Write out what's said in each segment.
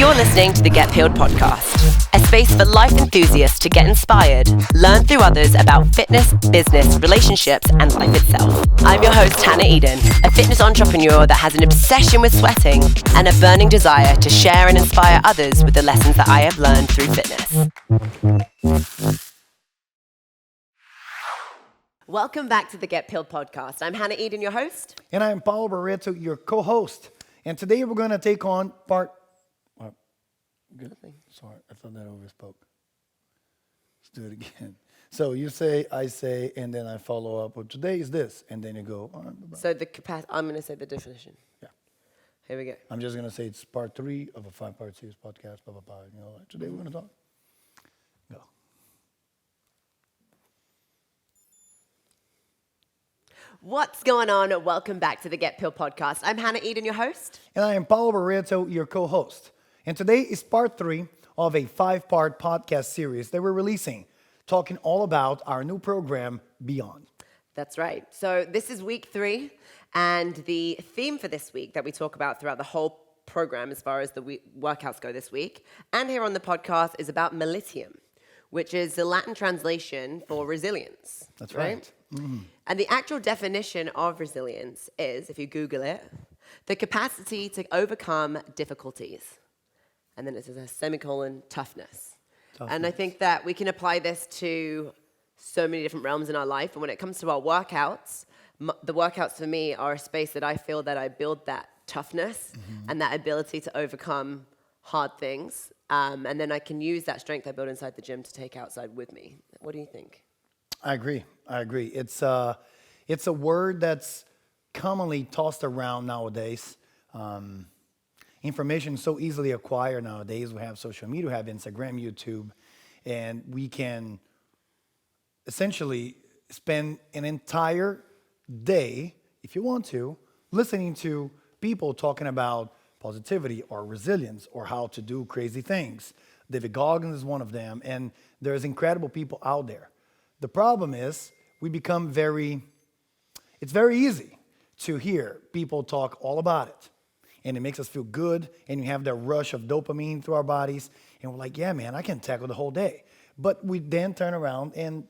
You're listening to the Get Peeled podcast, a space for life enthusiasts to get inspired, learn through others about fitness, business, relationships, and life itself. I'm your host, Hannah Eden, a fitness entrepreneur that has an obsession with sweating and a burning desire to share and inspire others with the lessons that I have learned through fitness. Welcome back to the Get Peeled podcast. I'm Hannah Eden, your host. And I'm Paulo Barreto, your co-host. And today we're going to take on part... Good. Sorry, I thought that overspoke. Let's do it again. So you say, I say, and then I follow up with today is this, and then you go. All right, so I'm going to say the definition. Yeah. Here we go. I'm just going to say it's part 3 of a 5-part series podcast. Blah, blah, blah. You know, today we're going to talk. Go. What's going on? Welcome back to the Get Peeled podcast. I'm Hannah Eden, your host. And I am Paulo Barreto, your co-host. And today is part 3 of a 5-part podcast series that we're releasing, talking all about our new program, Beyond. That's right. So this is week 3, and the theme for this week that we talk about throughout the whole program as far as the workouts go this week, and here on the podcast, is about Mollitiam, which is the Latin translation for resilience. That's right. Mm-hmm. And the actual definition of resilience is, if you Google it, the capacity to overcome difficulties. And then it says a semicolon, toughness. And I think that we can apply this to so many different realms in our life. And when it comes to our workouts, the workouts for me are a space that I feel that I build that toughness and that ability to overcome hard things. And then I can use that strength I build inside the gym to take outside with me. What do you think? I agree. It's a word that's commonly tossed around nowadays. Information is so easily acquired nowadays. We have social media, we have Instagram, YouTube, and we can essentially spend an entire day, if you want to, listening to people talking about positivity or resilience or how to do crazy things. David Gogg is one of them, and there's incredible people out there. The problem is it's very easy to hear people talk all about it. And it makes us feel good, and you have that rush of dopamine through our bodies, and we're like, yeah, man, I can tackle the whole day. But we then turn around, and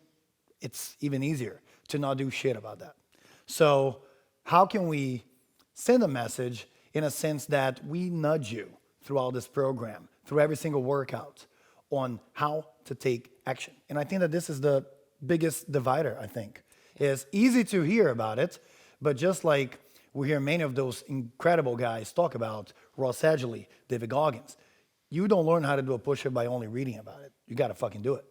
it's even easier to not do shit about that. So how can we send a message in a sense that we nudge you throughout this program, through every single workout, on how to take action? And I think that this is the biggest divider, I think. It's easy to hear about it, but just like we hear many of those incredible guys talk about, Ross Edgley, David Goggins, you don't learn how to do a push-up by only reading about it. You got to fucking do it.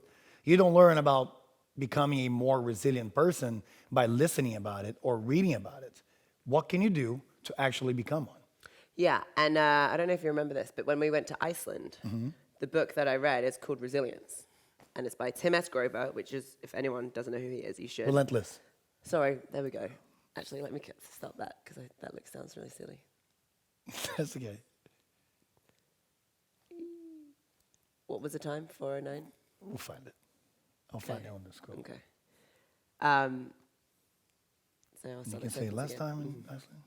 You don't learn about becoming a more resilient person by listening about it or reading about it. What can you do to actually become one? Yeah, and I don't know if you remember this, but when we went to Iceland, the book that I read is called Resilience. And it's by Tim S. Grover, which is, if anyone doesn't know who he is, you should. Relentless. Sorry, there we go. Actually, let me stop that, because that sounds really silly. That's okay. What was the time? 4:09? We'll find it. I'll find it on the scroll. Okay. So I'll You start can say last time in Iceland.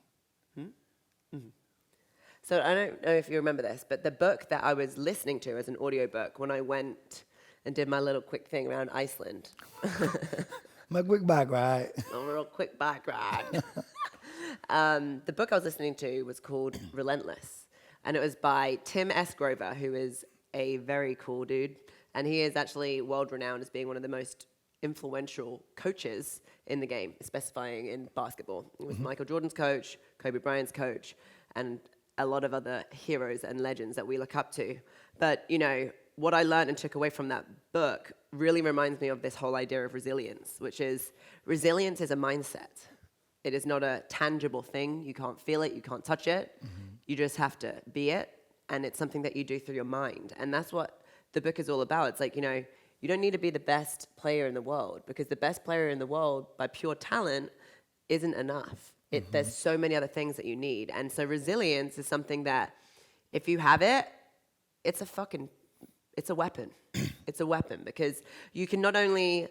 So I don't know if you remember this, but the book that I was listening to as an audiobook when I went and did my little quick thing around Iceland. My quick bike ride. A real quick bike ride. The book I was listening to was called Relentless. And it was by Tim S. Grover, who is a very cool dude. And he is actually world-renowned as being one of the most influential coaches in the game, specifying in basketball. He was Michael Jordan's coach, Kobe Bryant's coach, and a lot of other heroes and legends that we look up to. But, you know, what I learned and took away from that book really reminds me of this whole idea of resilience, which is resilience is a mindset. It is not a tangible thing. You can't feel it. You can't touch it. You just have to be it. And it's something that you do through your mind. And that's what the book is all about. It's like, you know, you don't need to be the best player in the world, because the best player in the world by pure talent isn't enough. There's so many other things that you need. And so resilience is something that if you have it, it's a weapon. It's a weapon, because you can not only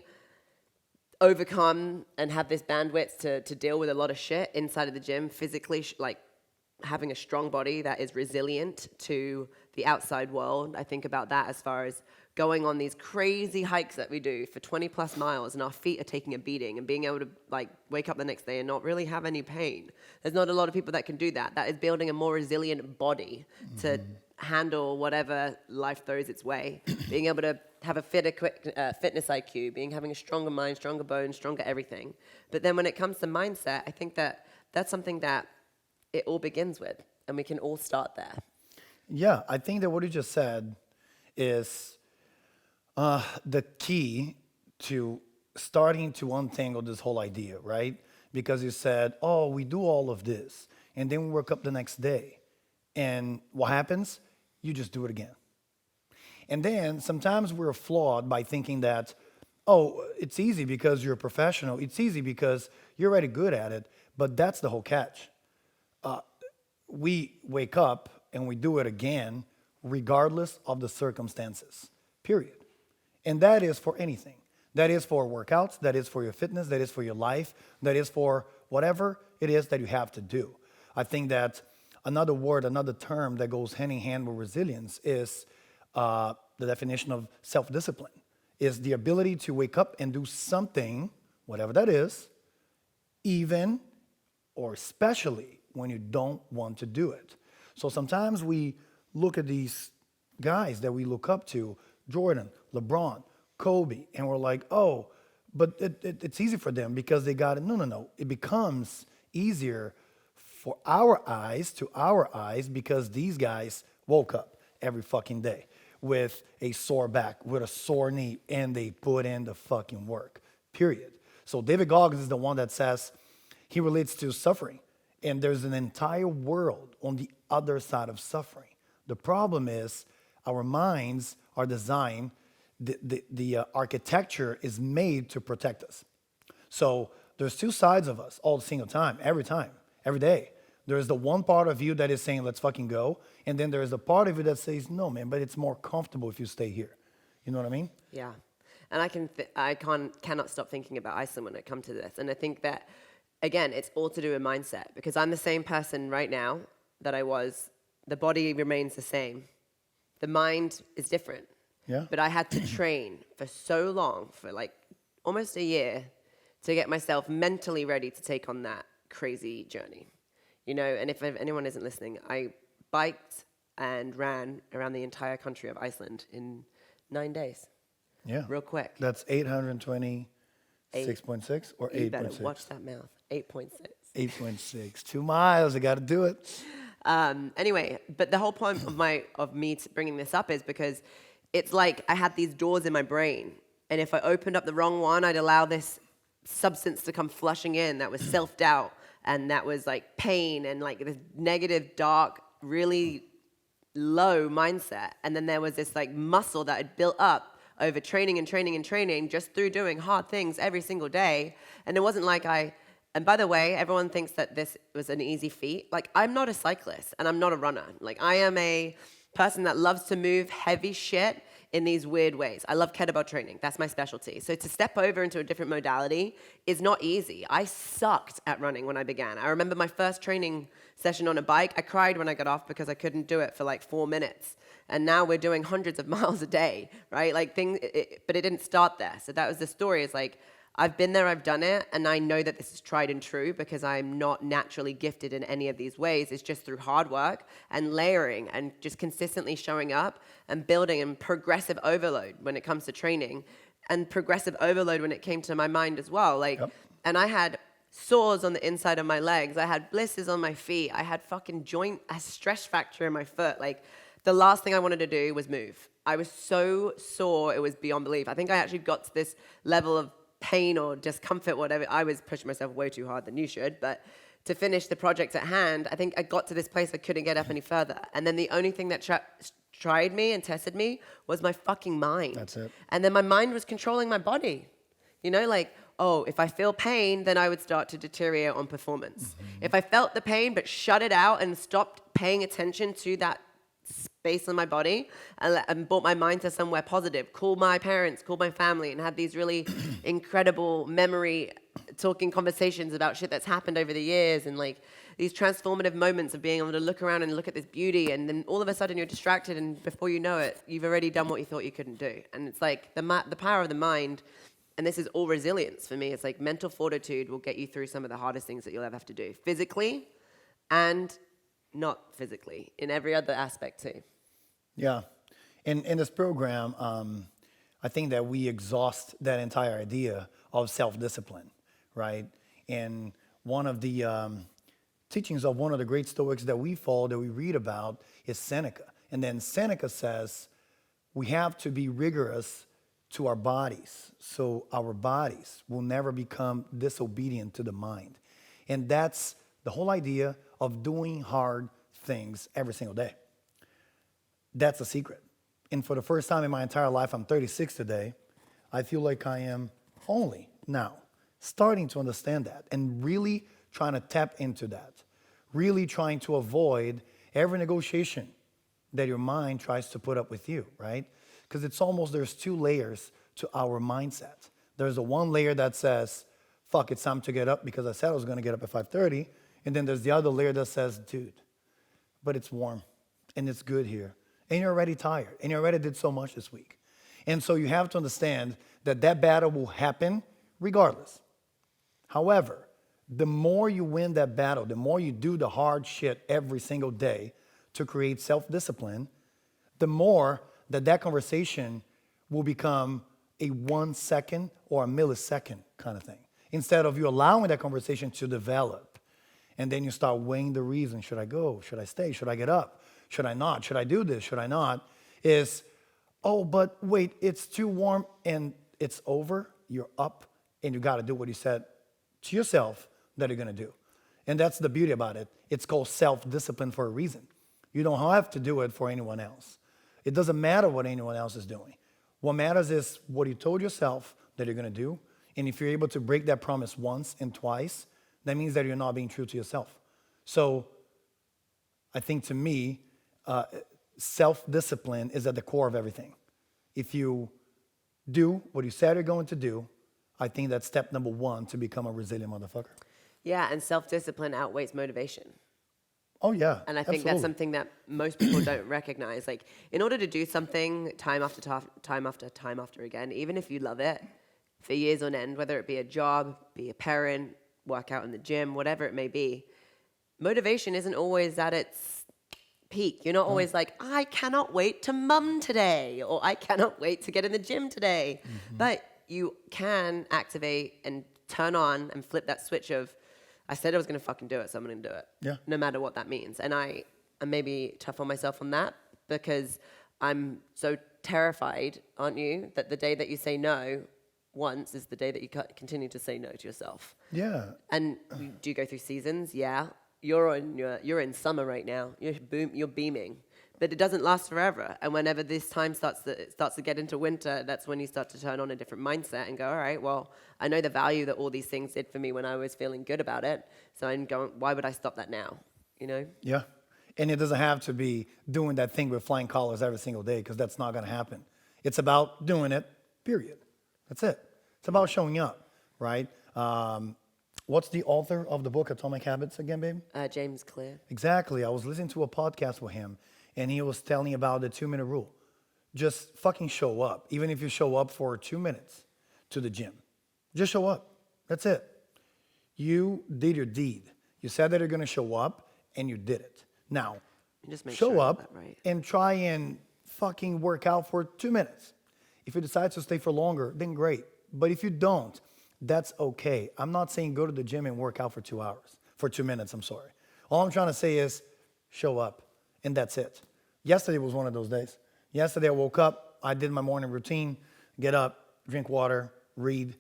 overcome and have this bandwidth to deal with a lot of shit inside of the gym physically, like having a strong body that is resilient to the outside world. I think about that as far as going on these crazy hikes that we do for 20 plus miles and our feet are taking a beating, and being able to like wake up the next day and not really have any pain. There's not a lot of people that can do that. That is building a more resilient body to handle whatever life throws its way. Being able to have a fitness IQ, having a stronger mind, stronger bones, stronger everything. But then when it comes to mindset, I think that that's something that it all begins with, and we can all start there. Yeah, I think that what you just said is the key to starting to untangle this whole idea, right? Because you said, oh, we do all of this, and then we work up the next day. And what happens? You just do it again. And then sometimes we're flawed by thinking that, oh, it's easy because you're a professional. It's easy because you're already good at it. But that's the whole catch. We wake up and we do it again, regardless of the circumstances, period. And that is for anything. That is for workouts, that is for your fitness, that is for your life, that is for whatever it is that you have to do. I think that another word, another term that goes hand in hand with resilience is the definition of self-discipline, is the ability to wake up and do something, whatever that is, even or especially when you don't want to do it. So sometimes we look at these guys that we look up to, Jordan, LeBron, Kobe, and we're like, oh, but it's easy for them because they got it. No. It becomes easier for our eyes because these guys woke up every fucking day with a sore back, with a sore knee, and they put in the fucking work, period. So David Gogg is the one that says he relates to suffering. And there's an entire world on the other side of suffering. The problem is our minds are designed, the architecture is made to protect us. So there's two sides of us all the single time, every day. There's the one part of you that is saying, let's fucking go. And then there's the part of you that says, no, man, but it's more comfortable if you stay here. You know what I mean? Yeah. And I cannot stop thinking about Iceland when it comes to this. And I think that, again, it's all to do with mindset, because I'm the same person right now that I was. The body remains the same. The mind is different. Yeah. But I had to train for so long, for like almost a year, to get myself mentally ready to take on that crazy journey. You know, and if anyone isn't listening, I biked and ran around the entire country of Iceland in 9 days. Yeah. Real quick. That's 826.6 or 8.6? You better watch that mouth. 8.6. 8.6. 2 miles. I got to do it. Anyway, but the whole point of me bringing this up is because it's like I had these doors in my brain, and if I opened up the wrong one, I'd allow this substance to come flushing in that was self-doubt, and that was like pain and like this negative, dark, really low mindset. And then there was this like muscle that had built up over training and training and training just through doing hard things every single day. And it wasn't like and by the way, everyone thinks that this was an easy feat. Like, I'm not a cyclist and I'm not a runner. Like, I am a person that loves to move heavy shit in these weird ways. I love kettlebell training. That's my specialty. So to step over into a different modality is not easy. I sucked at running when I began. I remember my first training session on a bike. I cried when I got off because I couldn't do it for like 4 minutes. And now we're doing hundreds of miles a day, right? Like but it didn't start there. So that was the story. It's like, I've been there, I've done it, and I know that this is tried and true because I'm not naturally gifted in any of these ways. It's just through hard work and layering and just consistently showing up and building, and progressive overload when it comes to training, and progressive overload when it came to my mind as well. Like, yep. And I had sores on the inside of my legs. I had blisters on my feet. I had fucking a stress fracture in my foot. Like, the last thing I wanted to do was move. I was so sore, it was beyond belief. I think I actually got to this level of pain or discomfort, whatever. I was pushing myself way too hard than you should, but to finish the project at hand, I think I got to this place I couldn't get up any further. And then the only thing that tried me and tested me was my fucking mind. That's it. And then my mind was controlling my body. You know, like, oh, if I feel pain, then I would start to deteriorate on performance. Mm-hmm. If I felt the pain but shut it out and stopped paying attention to that space in my body and brought my mind to somewhere positive, called my parents, called my family, and had these really incredible memory talking conversations about shit that's happened over the years, and like these transformative moments of being able to look around and look at this beauty, and then all of a sudden you're distracted, and before you know it, you've already done what you thought you couldn't do. And it's like the power of the mind, and this is all resilience for me. It's like mental fortitude will get you through some of the hardest things that you'll ever have to do, physically and not physically, in every other aspect too. Yeah. In this program, I think that we exhaust that entire idea of self-discipline, right? And one of the teachings of one of the great Stoics that we follow, that we read about, is Seneca. And then Seneca says we have to be rigorous to our bodies, so our bodies will never become disobedient to the mind. And that's the whole idea of doing hard things every single day. That's a secret. And for the first time in my entire life, I'm 36 today, I feel like I am only now starting to understand that and really trying to tap into that, really trying to avoid every negotiation that your mind tries to put up with you, right? Because it's almost, there's two layers to our mindset. There's the one layer that says, fuck, it's time to get up because I said I was going to get up at 5:30. And then there's the other layer that says, dude, but it's warm and it's good here. And you're already tired and you already did so much this week. And so you have to understand that that battle will happen regardless. However, the more you win that battle, the more you do the hard shit every single day to create self-discipline, the more that conversation will become a 1 second or a millisecond kind of thing. Instead of you allowing that conversation to develop, and then you start weighing the reason, should I go? Should I stay? Should I get up? Should I not? Should I do this? Should I not? Is, oh, but wait, it's too warm and it's over. You're up and you got to do what you said to yourself that you're going to do. And that's the beauty about it. It's called self-discipline for a reason. You don't have to do it for anyone else. It doesn't matter what anyone else is doing. What matters is what you told yourself that you're going to do. And if you're able to break that promise once and twice, that means that you're not being true to yourself. So I think to me, self-discipline is at the core of everything. If you do what you said you're going to do, I think that's step number one to become a resilient motherfucker. Yeah, and self-discipline outweighs motivation. Oh, yeah. And I think absolutely. that's something that most people don't recognize. Like, in order to do something time after again, even if you love it for years on end, whether it be a job, be a parent, work out in the gym, whatever it may be, motivation isn't always at its peak. You're not always like, I cannot wait to mum today, or I cannot wait to get in the gym today. Mm-hmm. But you can activate and turn on and flip that switch of, I said I was going to fucking do it, so I'm going to do it. Yeah. No matter what that means. And I'm maybe tough on myself on that because I'm so terrified, aren't you, that the day that you say no once is the day that you continue to say no to yourself. Yeah. And do you go through seasons? Yeah. You're in summer right now. You're beaming. But it doesn't last forever. And whenever this time starts to get into winter, that's when you start to turn on a different mindset and go, all right, well, I know the value that all these things did for me when I was feeling good about it. So I'm going, why would I stop that now? You know? Yeah. And it doesn't have to be doing that thing with flying colors every single day, because that's not going to happen. It's about doing it, period. That's it. It's about showing up, right? What's the author of the book Atomic Habits again, babe? James Clear. Exactly. I was listening to a podcast with him, and he was telling about the 2-minute rule. Just fucking show up. Even if you show up for 2 minutes to the gym. Just show up. That's it. You did your deed. You said that you're going to show up, and you did it. Now, just make show sure up right. and try and fucking work out for 2 minutes. If you decide to stay for longer, then great. But if you don't, that's okay. I'm not saying go to the gym and work out for 2 hours. For 2 minutes, I'm sorry. All I'm trying to say is show up, and that's it. Yesterday was one of those days. Yesterday I woke up, I did my morning routine, get up, drink water, read,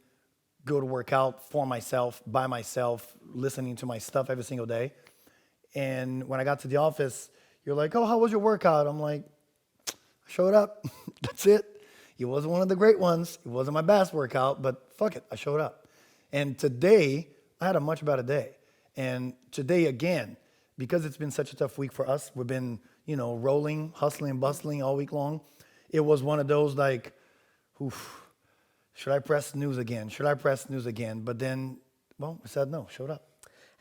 go to work out for myself, by myself, listening to my stuff every single day. And when I got to the office, you're like, oh, how was your workout? I'm like, I showed up. That's it. It wasn't one of the great ones. It wasn't my best workout, but fuck it, I showed up. And today, I had a much better day. And today, again, because it's been such a tough week for us, we've been, rolling, hustling and bustling all week long. It was one of those like, oof, should I press snooze again? Should I press snooze again? But then, well, I said no, showed up.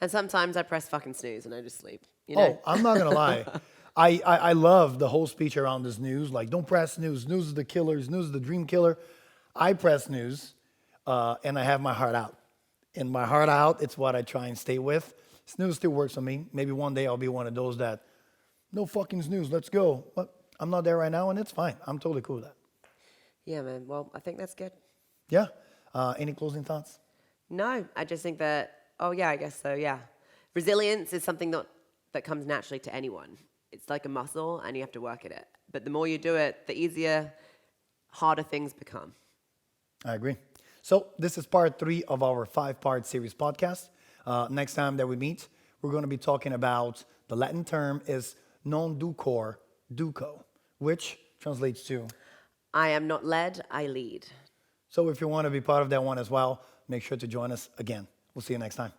And sometimes I press fucking snooze and I just sleep. You know? Oh, I'm not gonna lie. I love the whole speech around this snooze. Like, don't press snooze. Snooze is the killer. Snooze is the dream killer. I press snooze, and I have my heart out. And my heart out, it's what I try and stay with. Snooze still works for me. Maybe one day I'll be one of those that, no fucking snooze, let's go. But I'm not there right now, and it's fine. I'm totally cool with that. Yeah, man. Well, I think that's good. Yeah. Any closing thoughts? No, I just think that, oh, yeah, I guess so, yeah. Resilience is something that comes naturally to anyone. It's like a muscle, and you have to work at it. But the more you do it, the easier, harder things become. I agree. So this is part 3 of our 5-part series podcast. Next time that we meet, we're going to be talking about the Latin term is non ducor duco, which translates to I am not led, I lead. So if you want to be part of that one as well, make sure to join us again. We'll see you next time.